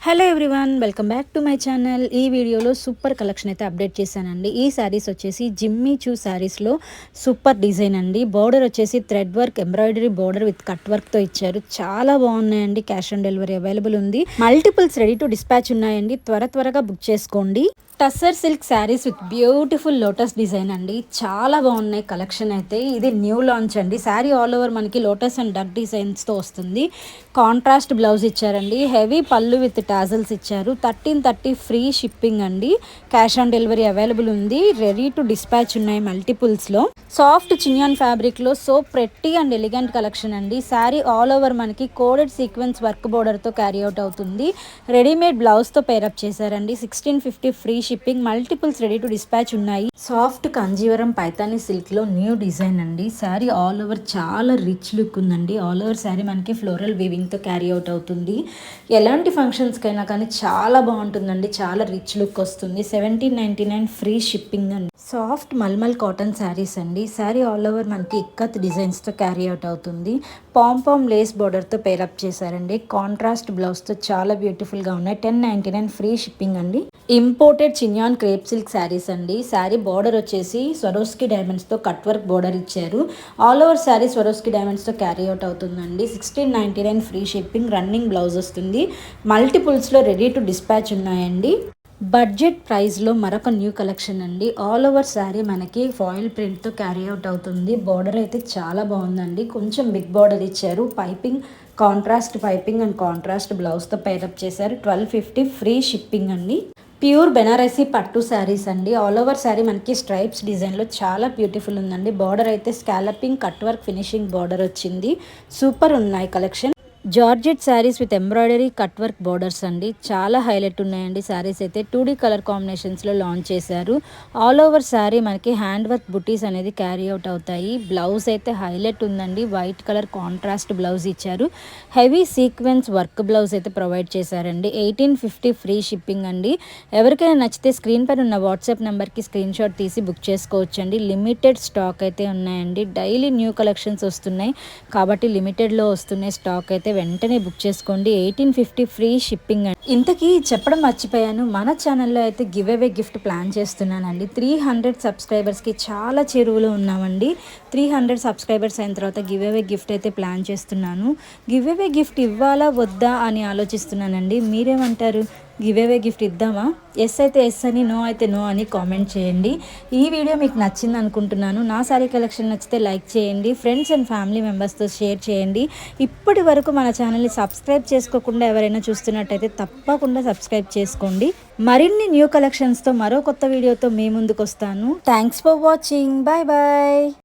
Hello everyone, welcome back to my channel. ఈ వీడియోలో super collection అయితే అప్డేట్ చేశానండి. ఈ శారీస్ వచ్చేసి జిమ్మీ చూ శారీస్లో సూపర్ డిజైన్ అండి. బోర్డర్ వచ్చేసి thread work, embroidery border with cut వర్క్తో ఇచ్చారు. చాలా బాగున్నాయండి. క్యాష్ ఆన్ డెలివరీ అవైలబుల్ ఉంది. మల్టిపుల్స్ రెడీ టు డిస్పాచ్ ఉన్నాయండి. త్వరగా బుక్ చేసుకోండి. Tussar silk saris with beautiful lotus design అండి. చాలా బాగున్నాయి కలెక్షన్ అయితే. ఇది న్యూ లాంచ్ అండి. శారీ ఆల్ ఓవర్ మనకి లోటస్ అండ్ డక్ డిజైన్స్తో వస్తుంది. కాంట్రాస్ట్ బ్లౌజ్ ఇచ్చారండి. హెవీ పళ్ళు విత్ టాజల్స్ ఇచ్చారు. 1330 ఫ్రీ షిప్పింగ్ అండి. క్యాష్ ఆన్ డెలివరీ అవైలబుల్ ఉంది. రెడీ టు డిస్పాచ్ ఉన్నాయి మల్టిపుల్స్లో. సాఫ్ట్ చినియాన్ ఫ్యాబ్రిక్లో so pretty and elegant collection అండి. శారీ ఆల్ ఓవర్ మనకి కోడెడ్ సీక్వెన్స్ వర్క్ బోర్డర్తో క్యారీ అవుట్ అవుతుంది. రెడీమేడ్ బ్లౌజ్తో పేరప్ చేశారండి. 1650 free shipping. Multiples ready to dispatch ఉన్నాయి. సాఫ్ట్ కంజీవరం పైతానీ సిల్క్లో న్యూ డిజైన్ అండి. శారీ ఆల్ ఓవర్ చాలా రిచ్ లుక్ ఉందండి. ఆల్ ఓవర్ శారీ మనకి ఫ్లోరల్ వీవింగ్తో క్యారీ అవుట్ అవుతుంది. ఎలాంటి ఫంక్షన్స్కైనా కానీ చాలా బాగుంటుందండి. చాలా రిచ్ లుక్ వస్తుంది. 1799 ఫ్రీ షిప్పింగ్ అండి. సాఫ్ట్ మల్మల్ కాటన్ శారీస్ అండి. శారీ ఆల్ ఓవర్ మనకి ఇక్కత్ డిజైన్స్తో క్యారీ అవుట్ అవుతుంది. పామ్ లేస్ బోర్డర్తో పేరప్ చేశారండి. కాంట్రాస్ట్ బ్లౌజ్తో చాలా బ్యూటిఫుల్గా ఉన్నాయి. 1099 ఫ్రీ షిప్పింగ్ అండి. Imported chinon crepe silk saris అండి. శారీ బార్డర్ వచ్చేసి స్వరోస్కి డైమండ్స్తో కట్ వర్క్ బార్డర్ ఇచ్చారు. ఆల్ ఓవర్ శారీ స్వరోస్కి డైమండ్స్తో క్యారీ అవుట్ అవుతుందండి. 1699 ఫ్రీ షిప్పింగ్. రన్నింగ్ బ్లౌజ్ వస్తుంది. మల్టిపుల్స్లో రెడీ టు డిస్పాచ్ ఉన్నాయండి. బడ్జెట్ ప్రైస్లో మరొక న్యూ కలెక్షన్ అండి. ఆల్ ఓవర్ శారీ మనకి ఫాయిల్ ప్రింట్తో క్యారీ అవుట్ అవుతుంది. బార్డర్ అయితే చాలా బాగుందండి. కొంచెం బిగ్ బార్డర్ ఇచ్చారు. Piping contrast piping and contrast బ్లౌజ్తో పేరప్ చేశారు. 1250 ఫ్రీ షిప్పింగ్ అండి. ప్యూర్ బెనారసీ పట్టు శారీస్ అండి. ఆల్ ఓవర్ శారీ మనకి స్ట్రైప్స్ డిజైన్లో చాలా బ్యూటిఫుల్ ఉందండి. బార్డర్ అయితే scalloping cut work finishing border వచ్చింది. సూపర్ ఉన్నాయి collection. Georgette saris with embroidery cut work borders అండి. చాలా హైలైట్ ఉన్నాయండి శారీస్ అయితే. 2D కలర్ కాంబినేషన్స్లో లాంచ్ చేశారు. ఆల్ ఓవర్ శారీ మనకి హ్యాండ్ వర్క్ బుటీస్ అనేది క్యారీ అవుట్ అవుతాయి. బ్లౌజ్ అయితే హైలైట్ ఉందండి. వైట్ కలర్ కాంట్రాస్ట్ బ్లౌజ్ ఇచ్చారు. హెవీ సీక్వెన్స్ వర్క్ బ్లౌజ్ అయితే ప్రొవైడ్ చేశారండి. 1850 ఫ్రీ షిప్పింగ్ అండి. ఎవరికైనా నచ్చితే స్క్రీన్ పైన ఉన్న వాట్సాప్ నెంబర్కి స్క్రీన్ షాట్ తీసి బుక్ చేసుకోవచ్చండి. లిమిటెడ్ స్టాక్ అయితే ఉన్నాయండి. డైలీ న్యూ కలెక్షన్స్ వస్తున్నాయి కాబట్టి లిమిటెడ్లో వస్తున్నాయి. స్టాక్ అయితే వెంటనే బుక్ చేసుకోండి. 1850 ఫ్రీ షిప్పింగ్ అండి. ఇంతకీ చెప్పడం మర్చిపోయాను, మన ఛానల్లో అయితే గివ్ అవే గిఫ్ట్ ప్లాన్ చేస్తున్నానండి. 300 సబ్స్క్రైబర్స్కి చాలా చెరువులో ఉన్నామండి. 300 సబ్స్క్రైబర్స్ అయిన తర్వాత గివ్ అవే గిఫ్ట్ అయితే ప్లాన్ చేస్తున్నాను. గివ్ అవే గిఫ్ట్ ఇవ్వాలా వద్దా అని ఆలోచిస్తున్నానండి. మీరేమంటారు? గివ్ అవే గిఫ్ట్ ఇద్దామా? ఎస్ అయితే ఎస్ అని, నో అయితే నో అని కామెంట్ చేయండి. ఈ వీడియో మీకు నచ్చింది అనుకుంటున్నాను. నా శారీ కలెక్షన్ నచ్చితే లైక్ చేయండి. ఫ్రెండ్స్ అండ్ ఫ్యామిలీ మెంబర్స్తో షేర్ చేయండి. ఇప్పటి వరకు మన ఛానల్ని సబ్స్క్రైబ్ చేసుకోకుండా ఎవరైనా చూస్తున్నట్టయితే తప్పకుండా సబ్స్క్రైబ్ చేసుకోండి. మరిన్ని న్యూ కలెక్షన్స్తో మరో కొత్త వీడియోతో మీ ముందుకు వస్తాను. Thanks for watching. Bye bye.